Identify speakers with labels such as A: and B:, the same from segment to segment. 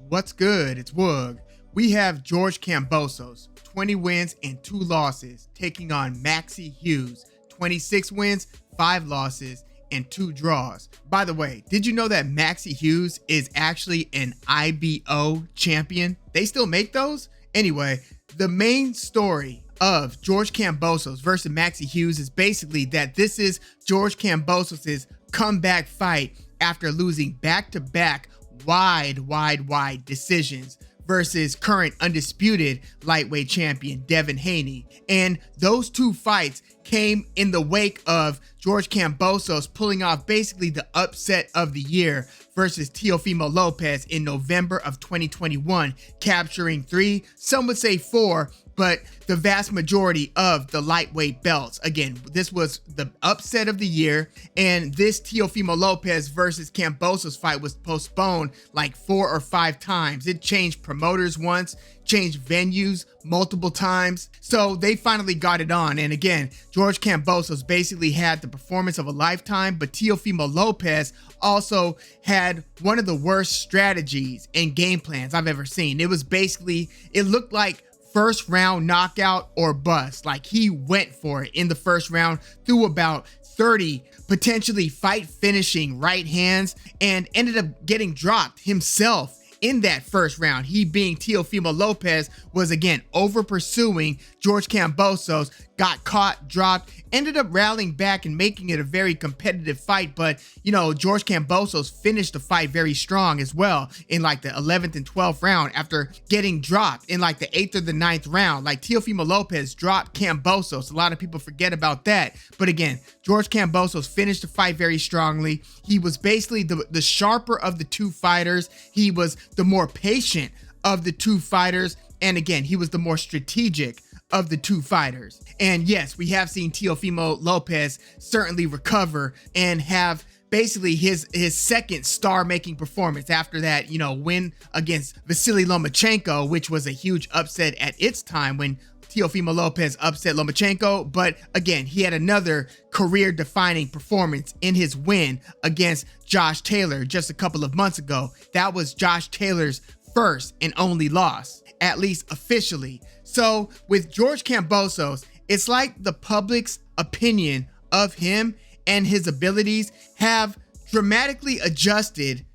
A: What's good? It's Woog. We have George Kambosos, 20 wins and 2 losses, taking on Maxi Hughes, 26 wins, 5 losses, and 2 draws. By the way, did you know that Maxi Hughes is actually an IBO champion? They still make those? Anyway, the main story of George Kambosos versus Maxi Hughes is basically that this is George Kambosos' comeback fight after losing back-to-back wide decisions versus current undisputed lightweight champion Devin Haney. And those 2 fights came in the wake of George Kambosos pulling off basically the upset of the year versus Teofimo Lopez in November of 2021, capturing 3, some would say 4, but the vast majority of the lightweight belts. Again, this was the upset of the year, and this Teofimo Lopez versus Kambosos fight was postponed like 4 or 5 times. It changed promoters once, changed venues multiple times. So they finally got it on. And again, George Kambosos basically had the performance of a lifetime, but Teofimo Lopez also had one of the worst strategies and game plans I've ever seen. It was basically, it looked like first round knockout or bust. Like, he went for it in the first round, threw about 30 potentially fight finishing right hands, and ended up getting dropped himself in that first round. He, being Teofimo Lopez, was again over pursuing George Kambosos, got caught, dropped, ended up rallying back and making it a very competitive fight. But you know, George Kambosos finished the fight very strong as well in like the 11th and 12th round after getting dropped in like the 8th or the 9th round. Like, Teofimo Lopez dropped Kambosos. A lot of people forget about that. But again, George Kambosos finished the fight very strongly. He was basically the sharper of the 2 fighters. He was the more patient of the 2 fighters. And again, he was the more strategic of the 2 fighters. And yes, we have seen Teofimo Lopez certainly recover and have basically his second star-making performance after that, you know, win against Vasily Lomachenko, which was a huge upset at its time when Teofimo Lopez upset Lomachenko. But again, he had another career-defining performance in his win against Josh Taylor just a couple of months ago. That was Josh Taylor's first and only loss, at least officially. So with George Kambosos, it's like the public's opinion of him and his abilities have dramatically adjusted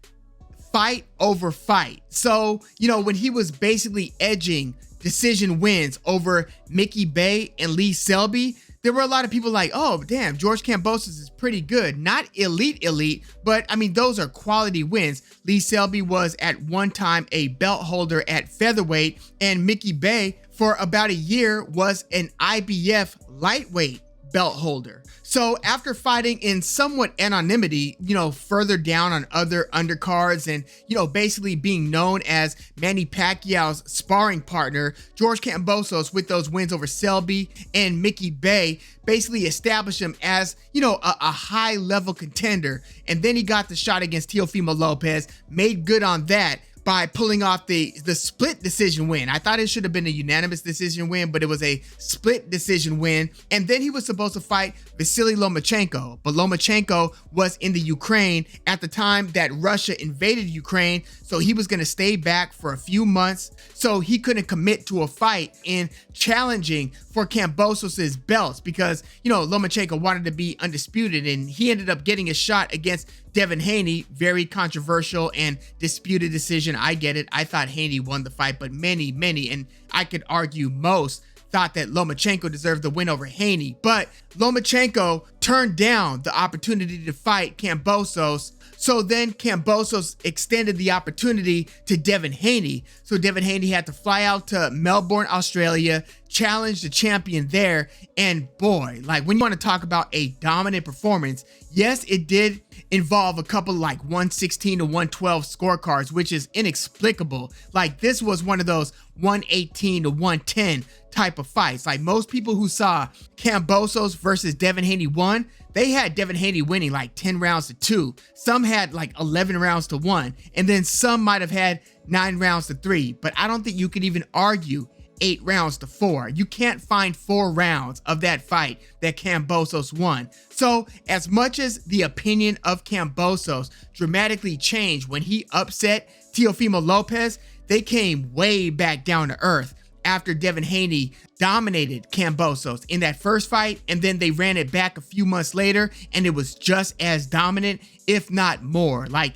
A: fight over fight. So, you know, when he was basically edging decision wins over Mickey Bey and Lee Selby, there were a lot of people like, oh, damn, George Kambosos is pretty good. Not elite, but I mean, those are quality wins. Lee Selby was at one time a belt holder at featherweight, and Mickey Bey for about a year was an IBF lightweight belt holder. So after fighting in somewhat anonymity, you know, further down on other undercards and, you know, basically being known as Manny Pacquiao's sparring partner, George Kambosos, with those wins over Selby and Mickey Bey, basically established him as, you know, a high level contender. And then he got the shot against Teofimo Lopez, made good on that by pulling off the split decision win. I thought it should have been a unanimous decision win, but it was a split decision win. And then he was supposed to fight Vasily Lomachenko, but Lomachenko was in the Ukraine at the time that Russia invaded Ukraine, so he was going to stay back for a few months, so he couldn't commit to a fight in challenging for Kambosos' belts because, you know, Lomachenko wanted to be undisputed, and he ended up getting a shot against Devin Haney. Very controversial and disputed decision. I get it. I thought Haney won the fight, but many, and I could argue most, thought that Lomachenko deserved the win over Haney. But Lomachenko turned down the opportunity to fight Kambosos. So then Kambosos extended the opportunity to Devin Haney. So Devin Haney had to fly out to Melbourne, Australia, challenge the champion there. And boy, like, when you want to talk about a dominant performance, yes, it did involve a couple like 116 to 112 scorecards, which is inexplicable. Like, this was one of those 118 to 110 type of fights. Like, most people who saw Kambosos versus Devin Haney 1, they had Devin Haney winning like 10 rounds to 2. Some had like 11 rounds to 1. And then some might have had 9 rounds to 3. But I don't think you could even argue 8 rounds to 4. You can't find 4 rounds of that fight that Kambosos won. So as much as the opinion of Kambosos dramatically changed when he upset Teofimo Lopez, they came way back down to earth after Devin Haney dominated Kambosos in that first fight, and then they ran it back a few months later and it was just as dominant, if not more. Like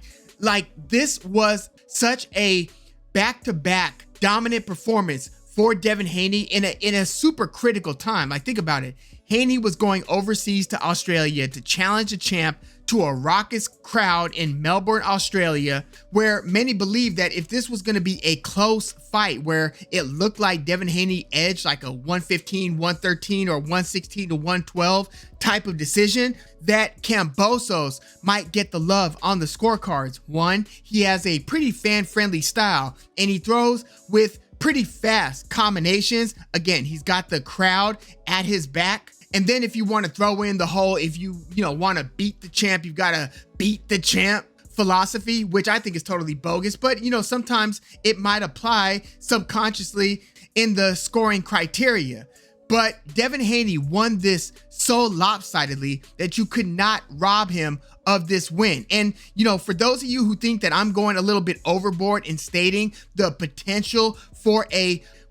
A: this was such a back-to-back dominant performance for Devin Haney in a super critical time. Like, think about it. Haney was going overseas to Australia to challenge a champ to a raucous crowd in Melbourne, Australia, where many believed that if this was going to be a close fight where it looked like Devin Haney edged like a 115, 113 or 116 to 112 type of decision, that Kambosos might get the love on the scorecards. One, he has a pretty fan-friendly style and he throws with pretty fast combinations. Again, he's got the crowd at his back. And then if you want to throw in the whole, if you want to beat the champ, you've got to beat the champ philosophy, which I think is totally bogus. But, sometimes it might apply subconsciously in the scoring criteria. But Devin Haney won this so lopsidedly that you could not rob him of this win. And, for those of you who think that I'm going a little bit overboard in stating the potential for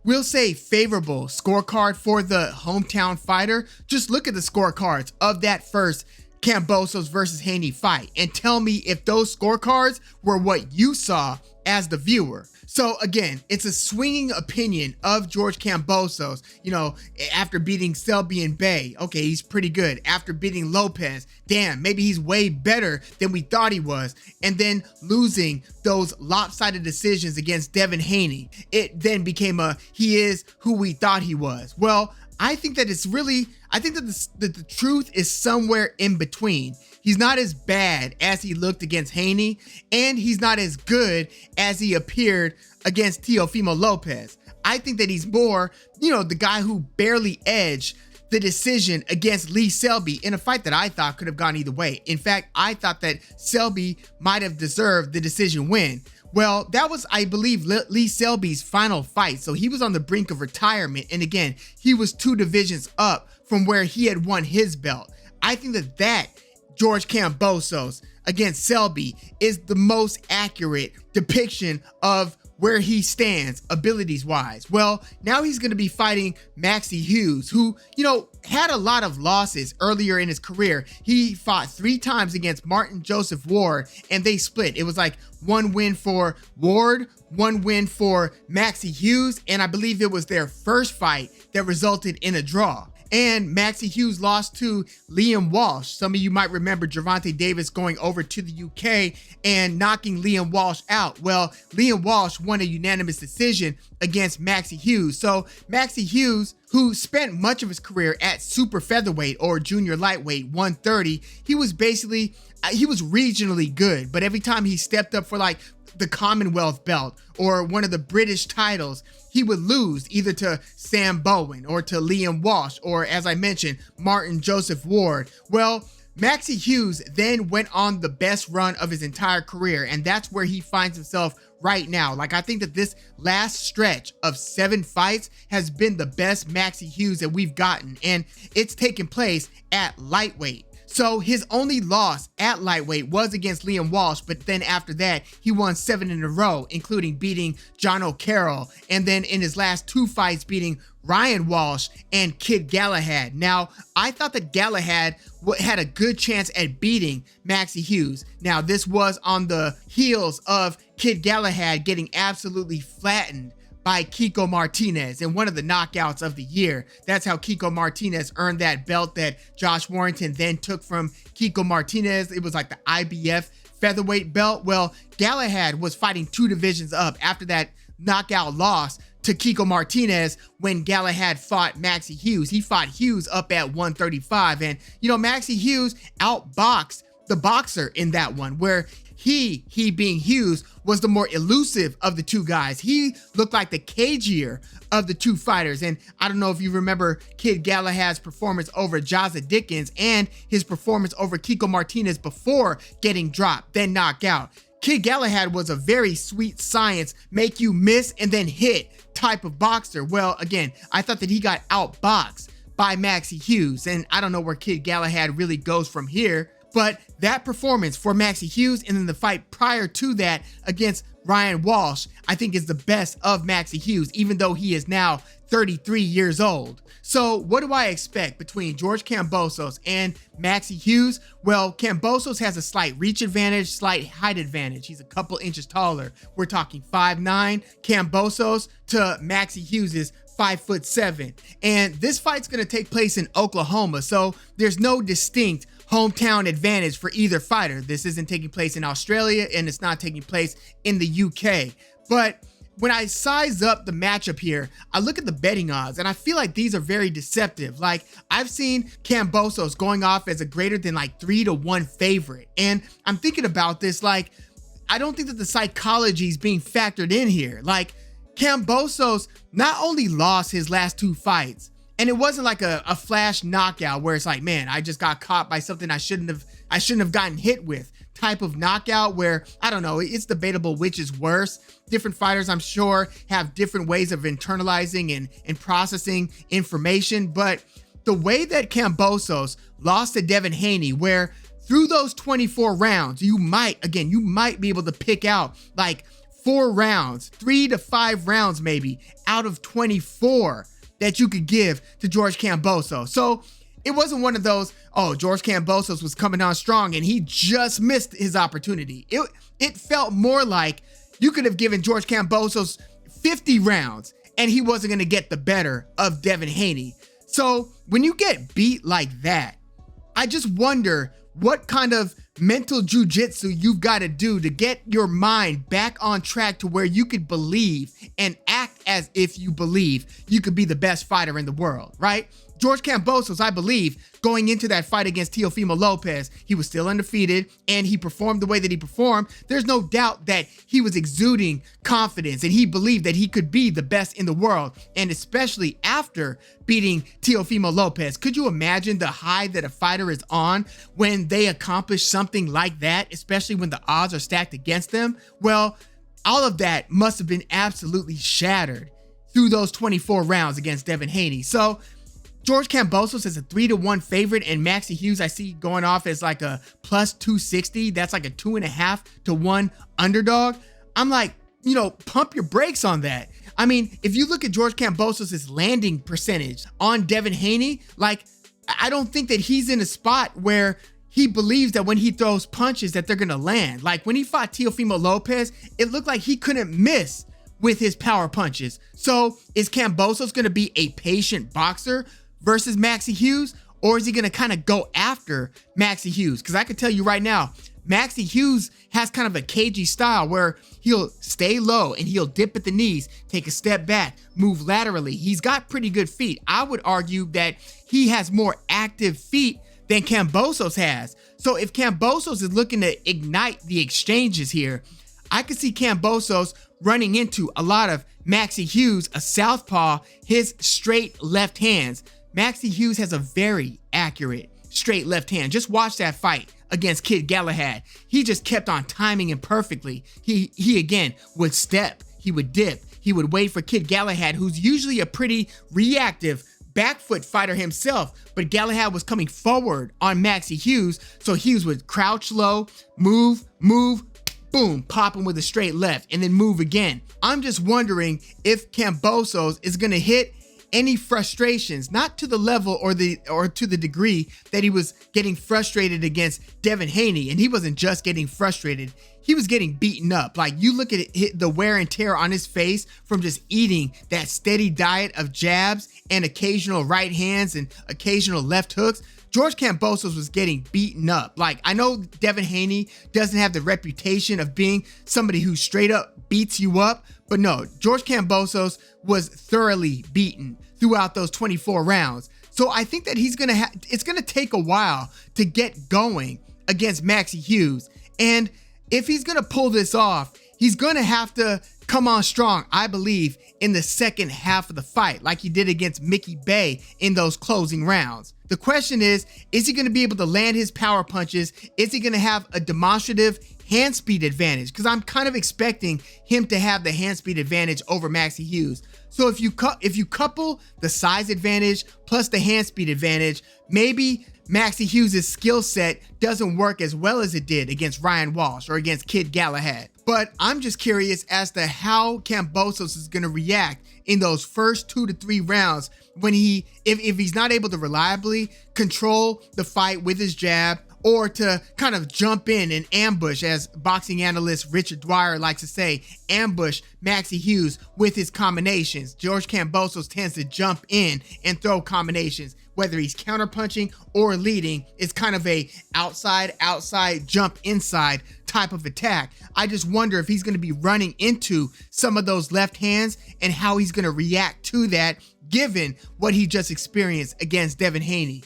A: we'll say favorable scorecard for the hometown fighter, just look at the scorecards of that first Kambosos versus Haney fight and tell me if those scorecards were what you saw as the viewer. So again, it's a swinging opinion of George Kambosos. After beating Selby and Bay, okay, he's pretty good. After beating Lopez, damn, maybe he's way better than we thought he was. And then losing those lopsided decisions against Devin Haney, it then became he is who we thought he was. Well, I think that the truth is somewhere in between. He's not as bad as he looked against Haney, and he's not as good as he appeared against Teofimo Lopez. I think that he's more, the guy who barely edged the decision against Lee Selby in a fight that I thought could have gone either way. In fact, I thought that Selby might have deserved the decision win. Well, that was, I believe, Lee Selby's final fight. So he was on the brink of retirement. And again, he was 2 divisions up from where he had won his belt. I think that George Kambosos against Selby is the most accurate depiction of where he stands abilities wise. Well, now he's going to be fighting Maxi Hughes, who, had a lot of losses earlier in his career. He fought 3 times against Martin Joseph Ward and they split. It was like 1 win for Ward, 1 win for Maxi Hughes, and I believe it was their first fight that resulted in a draw. And Maxi Hughes lost to Liam Walsh. Some of you might remember Gervonta Davis going over to the UK and knocking Liam Walsh out. Well, Liam Walsh won a unanimous decision against Maxi Hughes. So Maxi Hughes, who spent much of his career at super featherweight or junior lightweight 130, he was regionally good. But every time he stepped up for like the Commonwealth belt or one of the British titles, he would lose either to Sam Bowen or to Liam Walsh or, as I mentioned, Martin Joseph Ward. Well, Maxi Hughes then went on the best run of his entire career, and that's where he finds himself right now. Like, I think that this last stretch of 7 fights has been the best Maxi Hughes that we've gotten, and it's taken place at lightweight. So his only loss at lightweight was against Liam Walsh, but then after that, he won 7 in a row, including beating John O'Carroll, and then in his last 2 fights, beating Ryan Walsh and Kid Galahad. Now, I thought that Galahad had a good chance at beating Maxi Hughes. Now, this was on the heels of Kid Galahad getting absolutely flattened by Kiko Martinez in one of the knockouts of the year. That's how Kiko Martinez earned that belt that Josh Warrington then took from Kiko Martinez. It was like the IBF featherweight belt. Well, Galahad was fighting 2 divisions up after that knockout loss to Kiko Martinez when Galahad fought Maxi Hughes. He fought Hughes up at 135, and Maxi Hughes outboxed the boxer in that one, where he being Hughes was the more elusive of the 2 guys. He looked like the cagier of the 2 fighters. And I don't know if you remember Kid Galahad's performance over Jazza Dickens and his performance over Kiko Martinez before getting dropped, then knocked out. Kid Galahad was a very sweet science, make you miss and then hit type of boxer. Well, again, I thought that he got outboxed by Maxi Hughes, and I don't know where Kid Galahad really goes from here, but that performance for Maxi Hughes and then the fight prior to that against Ryan Walsh, I think is the best of Maxi Hughes, even though he is now 33 years old. So what do I expect between George Kambosos and Maxi Hughes? Well, Kambosos has a slight reach advantage, slight height advantage. He's a couple inches taller. We're talking 5'9". Kambosos to Maxi Hughes is 5'7". And this fight's gonna take place in Oklahoma, so there's no distinct hometown advantage for either fighter. This isn't taking place in Australia and it's not taking place in the UK. But when I size up the matchup here, I look at the betting odds and I feel like these are very deceptive. Like, I've seen Kambosos going off as a greater than like 3-1 favorite. And I'm thinking about this, like, I don't think that the psychology is being factored in here. Like, Kambosos not only lost his last 2 fights, and it wasn't like a flash knockout where it's like, man, I just got caught by something I shouldn't have gotten hit with type of knockout where, I don't know, it's debatable which is worse. Different fighters, I'm sure, have different ways of internalizing and processing information. But the way that Kambosos lost to Devin Haney, where through those 24 rounds, you might be able to pick out like 4 rounds, 3 to 5 rounds maybe out of 24 that you could give to George Kambosos. So it wasn't one of those, oh, George Kambosos was coming on strong and he just missed his opportunity. It felt more like you could have given George Kambosos 50 rounds and he wasn't going to get the better of Devin Haney. So when you get beat like that, I just wonder what kind of mental jujitsu you've got to do to get your mind back on track to where you could believe and act as if you believe you could be the best fighter in the world, right? George Kambosos, I believe, going into that fight against Teofimo Lopez, he was still undefeated and he performed the way that he performed. There's no doubt that he was exuding confidence and he believed that he could be the best in the world. And especially after beating Teofimo Lopez, could you imagine the high that a fighter is on when they accomplish something like that, especially when the odds are stacked against them? Well, all of that must have been absolutely shattered through those 24 rounds against Devin Haney. So George Kambosos is a 3-1 favorite, and Maxi Hughes I see going off as like a plus 260. That's like a 2.5 to 1 underdog. I'm like, pump your brakes on that. I mean, if you look at George Kambosos' landing percentage on Devin Haney, like, I don't think that he's in a spot where he believes that when he throws punches that they're gonna land. Like when he fought Teofimo Lopez, it looked like he couldn't miss with his power punches. So is Kambosos gonna be a patient boxer versus Maxi Hughes, or is he gonna kind of go after Maxi Hughes? Because I can tell you right now, Maxi Hughes has kind of a cagey style where he'll stay low and he'll dip at the knees, take a step back, move laterally. He's got pretty good feet. I would argue that he has more active feet than Kambosos has. So if Kambosos is looking to ignite the exchanges here, I could see Kambosos running into a lot of Maxi Hughes, a southpaw, his straight left hands. Maxi Hughes has a very accurate straight left hand. Just watch that fight against Kid Galahad. He just kept on timing him perfectly. He again would step, he would dip, he would wait for Kid Galahad, who's usually a pretty reactive back foot fighter himself, but Galahad was coming forward on Maxi Hughes, so Hughes would crouch low, move, boom, pop him with a straight left, and then move again. I'm just wondering if Kambosos is gonna hit any frustrations, not to the level or to the degree that he was getting frustrated against Devin Haney. And he wasn't just getting frustrated, he was getting beaten up. Like, you look at it, the wear and tear on his face from just eating that steady diet of jabs and occasional right hands and occasional left hooks. George Kambosos was getting beaten up. Like, I know Devin Haney doesn't have the reputation of being somebody who straight up beats you up, but no, George Kambosos was thoroughly beaten throughout those 24 rounds. So I think that it's gonna take a while to get going against Maxi Hughes. And if he's gonna pull this off, he's gonna have to come on strong, I believe, in the second half of the fight, like he did against Mickey Bay in those closing rounds. The question is he going to be able to land his power punches? Is he going to have a demonstrative hand speed advantage? Because I'm kind of expecting him to have the hand speed advantage over Maxi Hughes. So if you couple the size advantage plus the hand speed advantage, maybe Maxi Hughes' skill set doesn't work as well as it did against Ryan Walsh or against Kid Galahad. But I'm just curious as to how Kambosos is going to react in those first 2 to 3 rounds when if he's not able to reliably control the fight with his jab, or to kind of jump in and ambush, as boxing analyst Richard Dwyer likes to say, ambush Maxi Hughes with his combinations. George Kambosos tends to jump in and throw combinations, whether he's counterpunching or leading. It's kind of a outside, jump inside type of attack. I just wonder if he's going to be running into some of those left hands and how he's going to react to that, given what he just experienced against Devin Haney.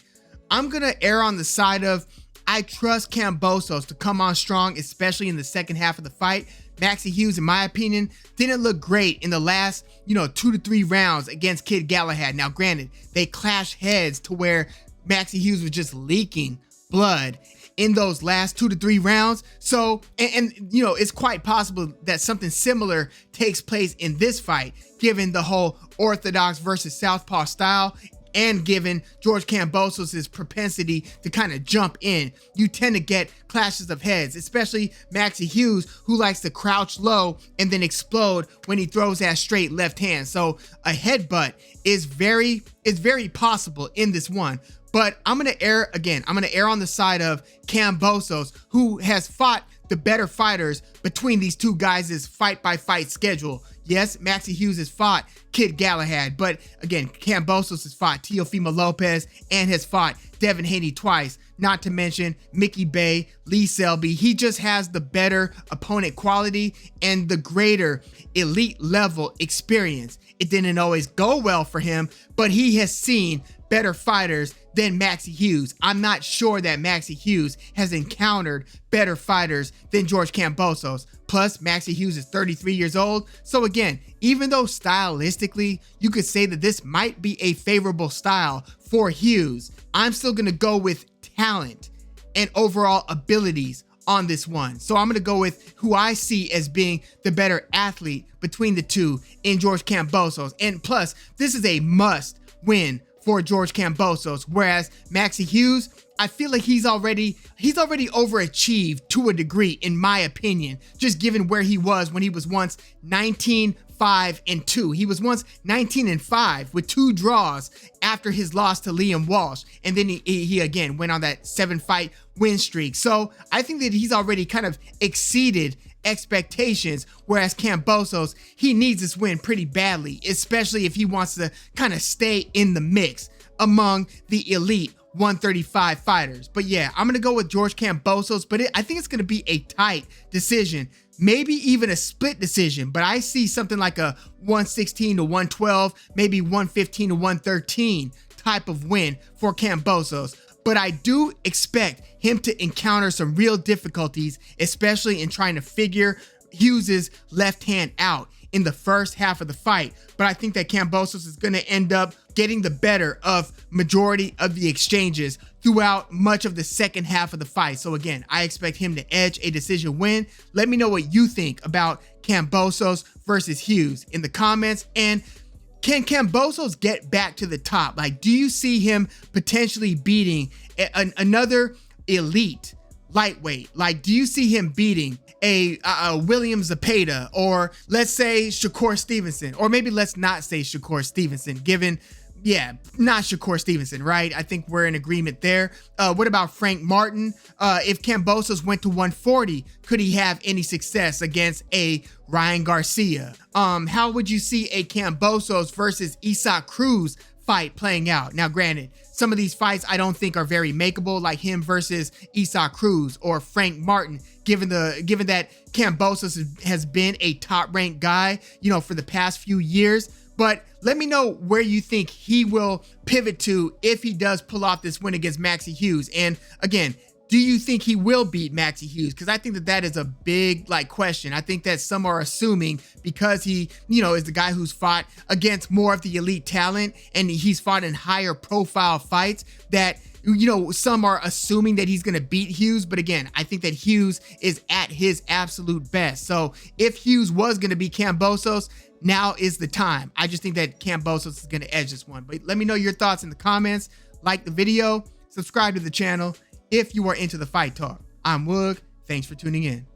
A: I'm going to err on the side of I trust Kambosos to come on strong, especially in the second half of the fight. Maxi Hughes, in my opinion, didn't look great in the last, 2 to 3 rounds against Kid Galahad. Now, granted, they clashed heads to where Maxi Hughes was just leaking blood in those last 2 to 3 rounds. So, and it's quite possible that something similar takes place in this fight, given the whole orthodox versus southpaw style, and given George Kambosos' propensity to kind of jump in. You tend to get clashes of heads, especially Maxi Hughes, who likes to crouch low and then explode when he throws that straight left hand. So a headbutt is very possible in this one. But I'm going to err on the side of Kambosos, who has fought the better fighters between these two guys' fight-by-fight schedule. Yes, Maxi Hughes has fought Kid Galahad, but again, Kambosos has fought Teofimo Lopez and has fought Devin Haney twice, not to mention Mickey Bay, Lee Selby. He just has the better opponent quality and the greater elite level experience. It didn't always go well for him, but he has seen better fighters than Maxi Hughes. I'm not sure that Maxi Hughes has encountered better fighters than George Kambosos. Plus, Maxi Hughes is 33 years old. So again, even though stylistically you could say that this might be a favorable style for Hughes, I'm still going to go with talent and overall abilities on this one. So I'm going to go with who I see as being the better athlete between the two in George Kambosos. And plus, this is a must win for George Kambosos, whereas Maxi Hughes, I feel like he's already overachieved to a degree, in my opinion, just given where he was when he was once 19-5-2. He was once 19-5 with 2 draws after his loss to Liam Walsh, and then he again went on that 7-fight win streak. So I think that he's already kind of exceeded expectations, whereas Kambosos, he needs this win pretty badly, especially if he wants to kind of stay in the mix among the elite 135 fighters. But yeah, I'm gonna go with George Kambosos, but I think it's gonna be a tight decision, maybe even a split decision, but I see something like a 116 to 112, maybe 115 to 113 type of win for Kambosos. But I do expect him to encounter some real difficulties, especially in trying to figure Hughes' left hand out in the first half of the fight. But I think that Kambosos is going to end up getting the better of majority of the exchanges throughout much of the second half of the fight. So again, I expect him to edge a decision win. Let me know what you think about Kambosos versus Hughes in the comments. And can Kambosos get back to the top? Like, do you see him potentially beating another elite lightweight? Like, do you see him beating a William Zepeda, or let's say Shakur Stevenson, or maybe let's not say Shakur Stevenson, not Shakur Stevenson, right? I think we're in agreement there. What about Frank Martin? If Kambosos went to 140, could he have any success against a Ryan Garcia? How would you see a Kambosos versus Isaac Cruz fight playing out? Now, granted, some of these fights I don't think are very makeable, like him versus Isaac Cruz or Frank Martin, given that Kambosos has been a top-ranked guy, for the past few years. But let me know where you think he will pivot to if he does pull off this win against Maxi Hughes. And again, do you think he will beat Maxi Hughes? Because I think that that is a big question. I think that some are assuming because he, is the guy who's fought against more of the elite talent and he's fought in higher profile fights that, some are assuming that he's going to beat Hughes. But again, I think that Hughes is at his absolute best. So if Hughes was going to beat Kambosos, now is the time. I just think that Kambosos is going to edge this one. But let me know your thoughts in the comments. Like the video, subscribe to the channel if you are into the fight talk. I'm Woog. Thanks for tuning in.